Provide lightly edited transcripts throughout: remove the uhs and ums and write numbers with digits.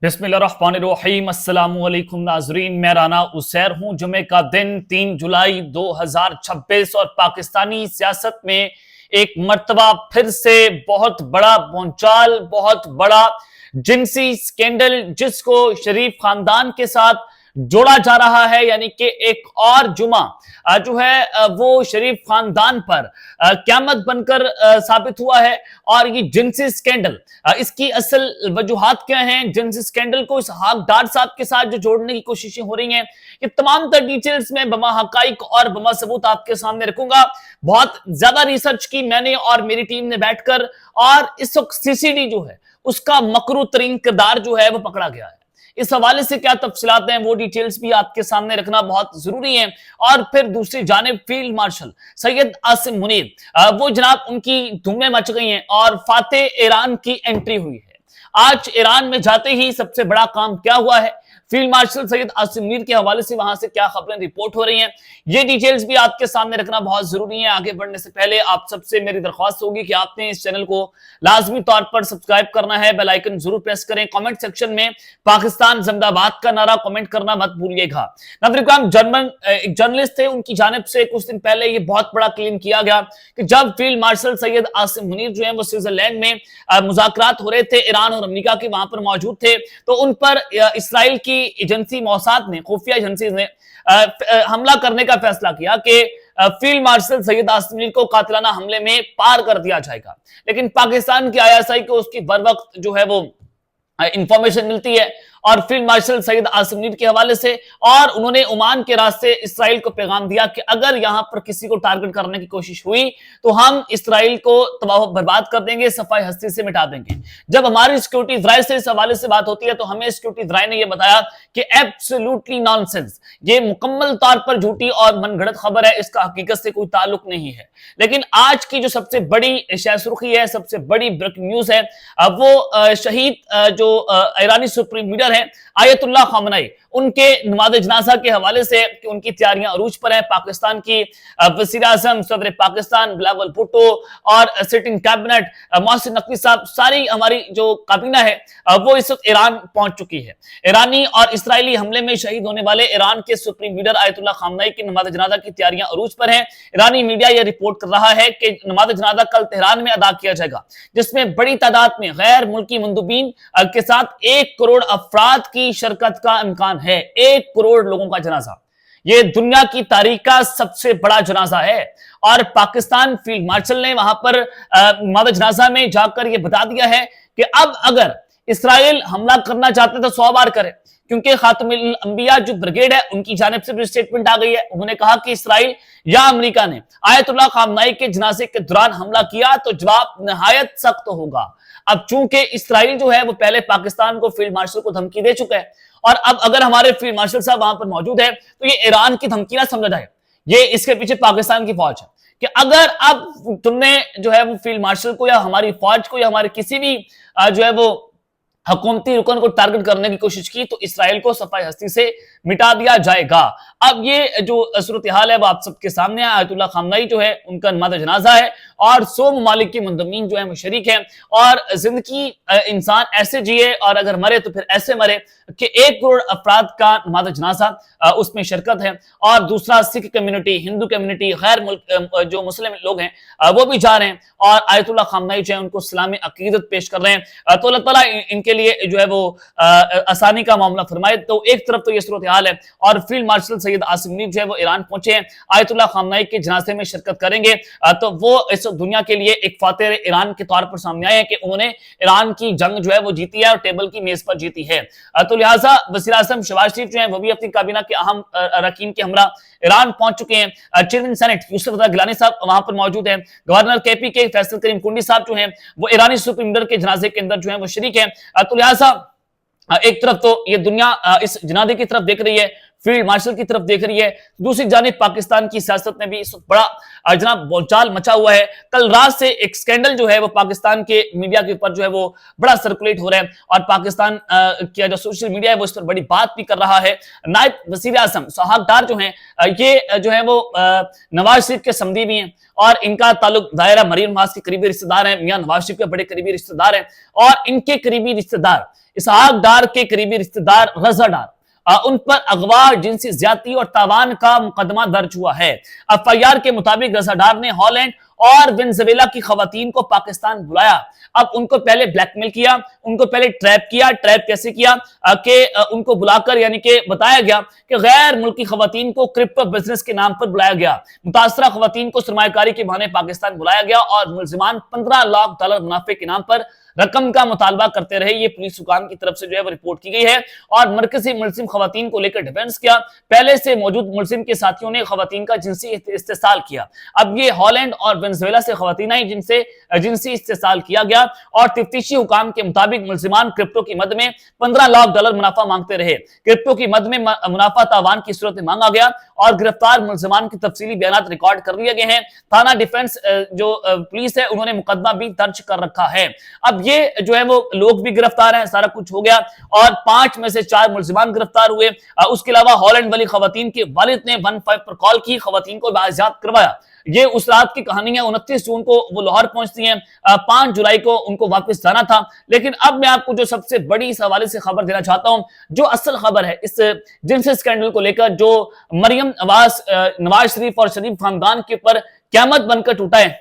बिस्मिल्लाहिर्रहमानिर्रहीम अस्सलाम वालेकुम नाजरीन, मैं राना उसैर हूँ। जुमे का दिन 3 जुलाई 2026 और पाकिस्तानी सियासत में एक मर्तबा फिर से बहुत बड़ा भूचाल, बहुत बड़ा जिनसी स्कैंडल जिसको शरीफ खानदान के साथ जोड़ा जा रहा है, यानी कि एक और जुमा जो है वो शरीफ खानदान पर क़यामत बनकर साबित हुआ है। और ये जिनसी स्कैंडल, इसकी असल वजूहात क्या हैं, जिनसी स्कैंडल को इस हकदार साहब के साथ जो जोड़ने की कोशिशें हो रही हैं, ये तमाम तर डिटेल्स में बमा हकाइक और बमा सबूत आपके सामने रखूंगा। बहुत ज्यादा रिसर्च की मैंने और मेरी टीम ने बैठकर, और इस वक्त सीसीडी जो है उसका मकरू तरीन किरदार जो है वो पकड़ा गया है। इस हवाले से क्या तफसीलात हैं, वो डिटेल्स भी आपके सामने रखना बहुत जरूरी है। और फिर दूसरी जानिब फील्ड मार्शल सैयद आसिम मुनीर, वो जनाब उनकी धूमें मच गई हैं और फातेह ईरान की एंट्री हुई है। आज ईरान में जाते ही सबसे बड़ा काम क्या हुआ है, फील्ड मार्शल सैयद आसिम मुनीर के हवाले से वहां से क्या खबरें रिपोर्ट हो रही हैं, ये डिटेल्स भी आपके सामने रखना बहुत जरूरी है। आगे बढ़ने से पहले आप सबसे मेरी दरख्वास्त होगी कि आपने इस चैनल को लाजमी तौर पर सब्सक्राइब करना है, बेल आइकन जरूर प्रेस करें। कमेंट सेक्शन में पाकिस्तान जिंदाबाद का नारा कमेंट करना मत भूलिएगा। नाज़रीन, एक जर्नलिस्ट थे, उनकी जानिब से कुछ दिन पहले ये बहुत बड़ा क्लेम किया गया कि जब फील्ड मार्शल सैयद आसिम मुनीर जो है वो स्विट्जरलैंड में मुज़ाकरात हो रहे थे, ईरान और अमेरिका के वहां पर मौजूद थे, तो उन पर इसराइल की एजेंसी मोसाद ने, खुफिया एजेंसी ने हमला करने का फैसला किया कि फील्ड मार्शल सैयद आसिम मुनीर को कातिलाना हमले में पार कर दिया जाएगा। लेकिन पाकिस्तान की आईएसआई को उसकी बर वक्त जो है वो इंफॉर्मेशन मिलती है और फील्ड मार्शल सैयद आसिम मुनीर के हवाले से, और उन्होंने ओमान के रास्ते इसराइल को पैगाम दिया कि अगर यहां पर किसी को टारगेट करने की कोशिश हुई तो हम इसराइल को तबाह बर्बाद कर देंगे, सफाई हस्ती से मिटा देंगे। जब हमारी सिक्योरिटी ज़राए से इस हवाले से बात होती है तो हमें सिक्योरिटी ज़राए ने यह बताया कि एब्सोल्युटली नॉनसेंस, ये मुकम्मल तौर पर झूठी और मनगढ़ंत खबर है, इसका हकीकत से कोई ताल्लुक नहीं है। लेकिन आज की जो सबसे बड़ी सुर्खी है, सबसे बड़ी ब्रेकिंग न्यूज है, वो शहीद जो ईरानी सुप्रीम लीडर है आयतुल्लाह खामनेई, उनके नमाज जनाजा के हवाले से कि उनकी तैयारियां अरूज पर है। पाकिस्तान की वज़ीर आज़म, सदर पाकिस्तान बिलावल भुट्टो और सिटिंग कैबिनेट मोहसिन नकवी साहब, सारी हमारी जो काबीना है वो इस वक्त ईरान पहुंच चुकी है। ईरानी और इस्राएली हमले में शहीद होने वाले ईरान के सुप्रीम लीडर आयतुल्लाह खामनेई की नमाज जनाजा की तैयारियां अरूज पर है। ईरानी मीडिया यह रिपोर्ट कर रहा है कि नमाज जनाजा कल तेहरान में अदा किया जाएगा, जिसमें बड़ी तादाद में गैर मुल्की मंदुबीन के साथ 1 करोड़ अफराद की शिरकत का इम्कान है। 1 करोड़ लोगों का जनाजा, ये दुनिया की तारीख का सबसे बड़ा जनाजा है। और पाकिस्तान फील्ड मार्शल ने वहां पर नमाज जनाजा में जाकर यह बता दिया है कि अब अगर इसराइल हमला करना चाहते तो 100 बार करे, क्योंकि खातमुल अंबिया जो ब्रिगेड है उनकी जानिब से भी स्टेटमेंट आ गई है। उन्होंने कहा कि इसराइल या अमेरिका ने आयतुल्लाह खामनेई के जनाजे के दौरान हमला किया तो जवाब निहायत सख्त होगा। अब चूंकि इसराइल जो है वो पहले पाकिस्तान को फील्ड मार्शल को धमकी दे चुका है, और अब अगर हमारे फील्ड मार्शल साहब वहां पर मौजूद है तो ये ईरान की धमकी ना समझा जाए, ये इसके पीछे पाकिस्तान की फौज है कि अगर अब तुमने जो है वो फील्ड मार्शल को या हमारी फौज को या हमारे किसी भी जो है वो हुकूमती रुकन को टारगेट करने की कोशिश की तो इसराइल को सफाई हस्ती से मिटा दिया जाएगा। अब ये जो सूरत हाल है वो आप सबके सामने है। आयतुल्लाह खामनेई जो है उनका नमाज जनाजा है और 100 ममालिक के मुंतज़मीन जो है वो शरीक है। और जिंदगी इंसान ऐसे जिए और अगर मरे तो फिर ऐसे मरे कि 1 करोड़ अफराद का नमाज जनाजा उसमें शिरकत है। और दूसरा, सिख कम्युनिटी, हिंदू कम्युनिटी, गैर मुल्क जो मुस्लिम लोग हैं वो भी जा रहे हैं और आयतुल्लाह खामनेई जो है उनको इस्लामी अकीदत पेश कर रहे हैं। तो अल्लाह ताला इनके लिए जो है वो आसानी का मामला फरमाए। तो एक तरफ तो ये सूरत हाल है, और फील्ड मार्शल सैयद आसिम मुनीर जो है वो ईरान पहुंचे हैं, आयतुल्लाह खामनेई के जनाजे में शिरकत करेंगे। तो वो इस दुनिया के लिए एक फातेह ईरान के तौर पर सामने आए हैं कि उन्होंने ईरान की जंग जो है वो जीती है और टेबल की मेज पर जीती है। तो लिहाजा वज़ीर आज़म शहबाज शरीफ जो है वो भी अपनी काबीना के अहम अरकान के हमरा ईरान पहुंच चुके हैं। चेयरमैन सेनेट यूसुफ रज़ा गिलानी साहब वहां पर मौजूद हैं। गवर्नर केपी के फैसल करीम कुंडी साहब जो हैं वो ईरानी सुप्रीम लीडर के जनाजे के अंदर जो है वो शरीक है। तो लिहाजा एक तरफ तो ये दुनिया इस जनाजे की तरफ देख रही है, फील्ड मार्शल की तरफ देख रही है। दूसरी जानिब पाकिस्तान की सियासत में भी इस वक्त बड़ा जनाब बोलचाल मचा हुआ है। कल रात से एक स्कैंडल जो है वो पाकिस्तान के मीडिया के ऊपर जो है वो बड़ा सर्कुलेट हो रहा है और पाकिस्तान का जो सोशल मीडिया है वो इस पर बड़ी बात भी कर रहा है। नायब वज़ीर आज़म सुहाग डार जो है ये जो है वो नवाज शरीफ के समधी भी हैं और इनका ताल्लुक दायरा मरीम नवाज के करीबी रिश्तेदार हैं, मियां नवाज शरीफ के बड़े करीबी रिश्तेदार हैं और इनके करीबी रिश्तेदार इसहाक डार के करीबी रिश्तेदार रजा डार उन पर अगवा, जिनसी ज्यादती और तावान का मुकदमा दर्ज हुआ है। एफआईआर के मुताबिक रजा डार ने हॉलैंड और वेनेजुएला की खवातीन को पाकिस्तान बुलाया। अब उनको पहले ब्लैकमेल किया, उनको पहले ट्रैप किया। ट्रैप कैसे किया कि उनको बुलाकर यानी कि बताया गया कि गैर मुल्की खवातीन को क्रिप्टो बिजनेस के नाम पर बुलाया गया। मुतासरा खवातीन को सरमायाकारी के बहाने पाकिस्तान बुलाया गया और मुलजिमान $15 लाख मुनाफे के नाम पर रकम का मुतालबा करते रहे। ये पुलिस हुकाम की तरफ से जो है वो रिपोर्ट की गई है और मरकजी मुल्जिम खवातीन को लेकर डिफेंस किया। पहले से मौजूद मुल्जिम के साथियों ने खवातीन का जिनसी इस्तेसाल किया। अब ये हॉलैंड और वेनेजुएला से खवातीन आई जिनसे जिनसी इस्तेसाल किया गया और तफ्तीशी हुकाम के मुताबिक मुल्जिमान क्रिप्टो की मद में $15 लाख मुनाफा मांगते रहे। क्रिप्टो की मद में मुनाफा तावान की सूरत में मांगा गया और गिरफ्तार मुल्जिमान के तफसीली बयान रिकॉर्ड कर लिए गए हैं। थाना डिफेंस जो पुलिस है उन्होंने मुकदमा भी दर्ज कर रखा है। अब ये जो है वो लोग भी गिरफ्तार हैं, सारा कुछ हो गया और 5 में से 4 मुल्जिमान गिरफ्तार हुए। उसके अलावा हॉलैंड वाली खवातीन के वालिद ने 15 पर कॉल की, खवातीन को बाइज्जात करवाया। ये उस रात की कहानी है। 29 जून को वो लाहौर पहुंचती हैं, 5 जुलाई को उनको वापस जाना था। लेकिन अब मैं आपको जो सबसे बड़ी इस हवाले से खबर देना चाहता हूं, जो असल खबर है इस जिनसी स्कैंडल को लेकर, जो मरियम नवाज शरीफ और शरीफ खानदान के ऊपर क़यामत बनकर टूटा है।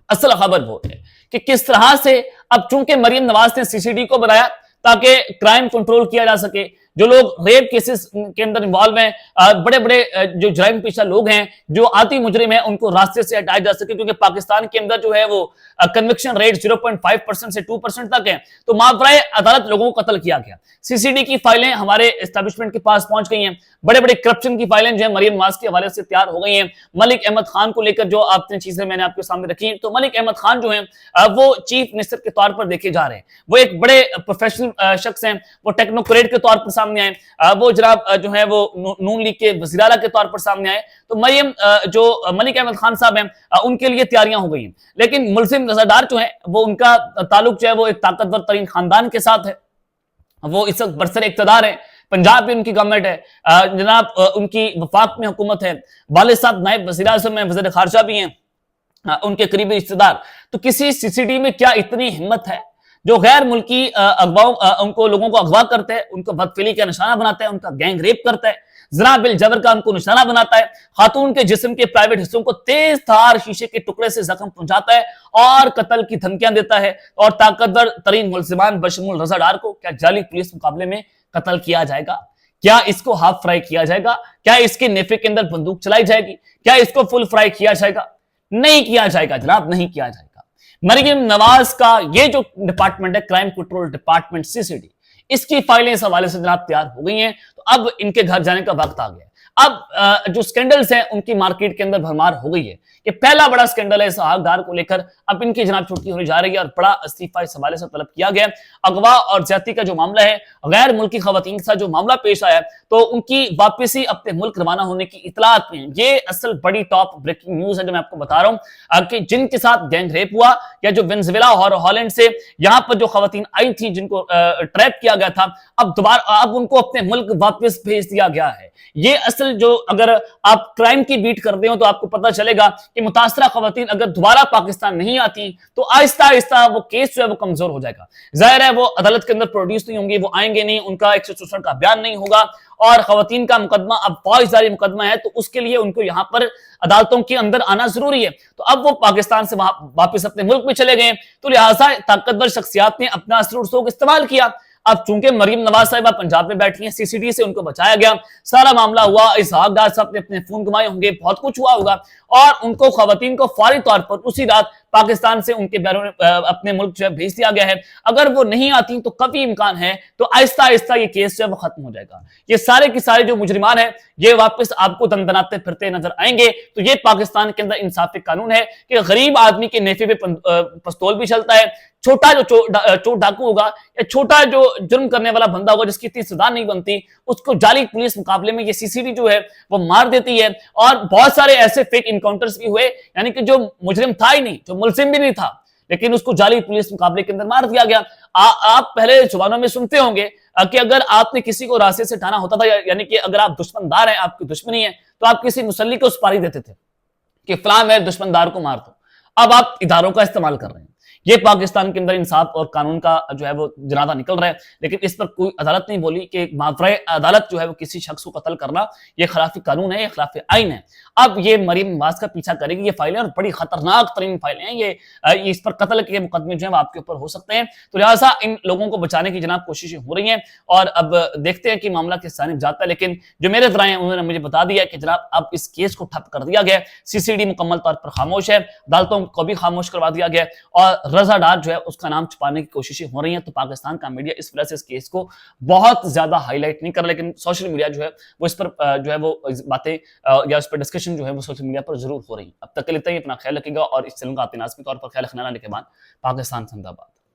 असल खबर वो है कि किस तरह से अब चूंकि मरियम नवाज ने सीसीडी को बनाया ताकि क्राइम कंट्रोल किया जा सके, जो लोग रेप केसेस के अंदर इन्वॉल्व हैं, बड़े बड़े जो जराइम पेशा लोग हैं, जो आती मुजरिम हैं, उनको रास्ते से हटाया जा सके, क्योंकि पाकिस्तान के अंदर जो है वो कन्विक्शन रेट 0.5% से 2% तक है। तो मावराए अदालत लोगों को कत्ल किया गया। सीसीडी की फाइलें हमारे एस्टैब्लिशमेंट के पास पहुंच गई हैं। बड़े बड़े करप्शन की फाइलें जो है मरियम नवाज के हवाले से तैयार हो गई हैं। मलिक अहमद खान को लेकर जो आपने चीजें मैंने आपके सामने रखी, तो मलिक अहमद खान जो है वो चीफ मिनिस्टर के तौर पर देखे जा रहे हैं। वो एक बड़े प्रोफेशनल शख्स हैं, वो टेक्नोक्रेट के तौर पर सामने आए, वो जनाब जो है वो नून लीग के वज़ीर आला के तौर पर सामने आए। तो मरियम जो मलिक अहमद खान साहब हैं उनके लिए तैयारियां हो गई हैं। लेकिन मुल्जिम रजा डार जो है वो उनका ताल्लुक जो है वो एक ताकतवर तरीन खानदान के साथ है। वो इस वक्त बरसर इक़्तिदार है, पंजाब में उनकी गवर्नमेंट है, जनाब उनकी वफाक में हुकूमत है, वालिद साहब नायब वज़ीर आज़म हैं, वज़ीर खारजा भी हैं, उनके करीबी रिश्तेदार। तो किसी सीसीडी में क्या इतनी हिम्मत है जो गैर मुल्की अगवाओं उनको लोगों को अगवा करता है, उनको बदफिली का निशाना बनाता है, उनका गैंग रेप करता है, जना बिल जबर का उनको निशाना बनाता है, खातून के जिस्म के प्राइवेट हिस्सों को तेज धार शीशे के टुकड़े से जख्म पहुंचाता है और कत्ल की धमकियां देता है। और ताकतवर तरीन मुल्जिमान बशमूल रजा डार को क्या जाली पुलिस मुकाबले में कत्ल किया जाएगा? क्या इसको हाफ फ्राई किया जाएगा? क्या इसके नेफे के अंदर बंदूक चलाई जाएगी? क्या इसको फुल फ्राई किया जाएगा? नहीं किया जाएगा जनाब, नहीं किया जाएगा। मरियम नवाज का ये जो डिपार्टमेंट है, क्राइम कंट्रोल डिपार्टमेंट सीसीडी, इसकी फाइलें इस हवाले से जनाब तैयार हो गई हैं। तो अब इनके घर जाने का वक्त आ गया। अब जो स्कैंडल्स हैं उनकी मार्केट के अंदर भरमार हो गई है। कि पहला बड़ा स्कैंडल है सुहाग डार को लेकर, अब इनकी जनाब छुट्टी होने जा रही है और बड़ा इस्तीफा इस हवाले से तलब किया गया। अगवा और ज्यादती का जो मामला है, गैर मुल्की खवातीन के साथ जो मामला पेश आया, तो उनकी वापसी अपने मुल्क रवाना होने की इतलात में, ये असल बड़ी टॉप ब्रेकिंग न्यूज है जो मैं आपको बता रहा हूं कि जिनके साथ गैंग रेप हुआ या जो वेनेजुएला और हॉलैंड से यहां पर जो खवातीन आई थी जिनको ट्रैप किया गया था, अब उनको अपने मुल्क वापस भेज दिया गया है। ये असल जो अगर आप क्राइम की बीट कर रहे हो तो आपको पता चलेगा कि मुतासरा खवातीन अगर दोबारा पाकिस्तान नहीं आती तो आहिस्ता आहिस्ता वो केस जो है वो कमजोर हो जाएगा। जाहिर है वो अदालत के अंदर प्रोड्यूस नहीं होंगी, वो आएंगे नहीं, उनका 164 का बयान नहीं होगा और खवातीन का मुकदमा अब फौजदारी मुकदमा है, तो उसके लिए उनको यहां पर अदालतों के अंदर आना जरूरी है। तो अब वो पाकिस्तान से वापस अपने मुल्क में चले गए, तो लिहाजा ताकतवर शख्सियात ने अपना असर रसूख इस्तेमाल किया। अब चूंकि मरियम नवाज साहिबा पंजाब में बैठी हैं, सीसीडी से उनको बचाया गया, सारा मामला हुआ, इसहाक डार साहब ने अपने फोन घुमाए होंगे, बहुत कुछ हुआ होगा और उनको खवातीन को फौरी तौर पर उसी रात پاکستان سے ان کے اپنے ملک جو ہے بھیج دیا گیا ہے. اگر وہ نہیں آتی تو کافی امکان ہے تو آہستہ آہستہ یہ کیس جو ہے وہ ختم ہو جائے گا. یہ سارے کے سارے جو مجرمان ہیں یہ واپس آپ کو دندناتے پھرتے نظر آئیں گے. تو یہ پاکستان کے اندر انصاف قانون ہے کہ غریب آدمی کے نیفے پہ پستول بھی چلتا ہے. چھوٹا جو چور ڈاکو ہوگا یا چھوٹا جو جرم کرنے والا بندہ ہوگا جس کی اتنی سزا نہیں بنتی, اس کو جعلی پولیس مقابلے میں یہ سی سی ٹی جو ہے وہ مار دیتی ہے. اور بہت سارے ایسے فیک انکاؤنٹرز بھی ہوئے, یعنی کہ جو مجرم تھا ہی نہیں, جو ملزم بھی نہیں تھا, لیکن اس کو جعلی پولیس مقابلے کے اندر مار دیا گیا. آپ پہلے زبانوں میں سنتے ہوں گے کہ اگر آپ نے کسی کو راستے سے ٹانا ہوتا تھا, یعنی کہ اگر آپ دشمن دار ہیں, آپ کی دشمنی ہے, تو آپ کسی مسلح کو سپاری دیتے تھے کہ فلاں میں دشمن دار کو مار دو. اب آپ اداروں کا استعمال کر رہے ہیں. یہ پاکستان کے اندر انصاف اور قانون کا جو ہے وہ جنازہ نکل رہا ہے, لیکن اس پر کوئی عدالت نہیں بولی کہ مافرہ عدالت جو ہے وہ کسی شخص کو قتل کرنا یہ خلاف قانون ہے, یہ خلاف آئین ہے. اب یہ مریم نواز کا پیچھا کرے گی. یہ فائلیں اور بڑی خطرناک ترین فائلیں ہیں, یہ اس پر قتل کے مقدمے جو ہیں وہ آپ کے اوپر ہو سکتے ہیں. تو لہٰذا ان لوگوں کو بچانے کی جناب کوششیں ہو رہی ہیں, اور اب دیکھتے ہیں کہ معاملہ کس جانب جاتا ہے. لیکن جو میرے ذرائع ہیں انہوں نے مجھے بتا دیا کہ جناب اب اس کیس کو ٹھپ کر دیا گیا, سی سی ڈی مکمل طور پر خاموش ہے, عدالتوں کو بھی خاموش کروا دیا گیا, اور رضا ڈار جو ہے اس کا نام چھپانے کی کوششیں ہو رہی ہیں. تو پاکستان کا میڈیا اس وجہ سے اس کیس کو بہت زیادہ ہائی لائٹ نہیں کر رہا, لیکن سوشل میڈیا جو ہے وہ اس پر جو ہے وہ باتیں یا اس پر ڈسکشن جو ہے وہ سوشل میڈیا پر ضرور ہو رہی ہیں. اب تک کے لیے اپنا خیال رکھیے گا, اور اس چینل کا آپ نازمی طور پر خیال رکھنا کے بعد پاکستان زندہ باد.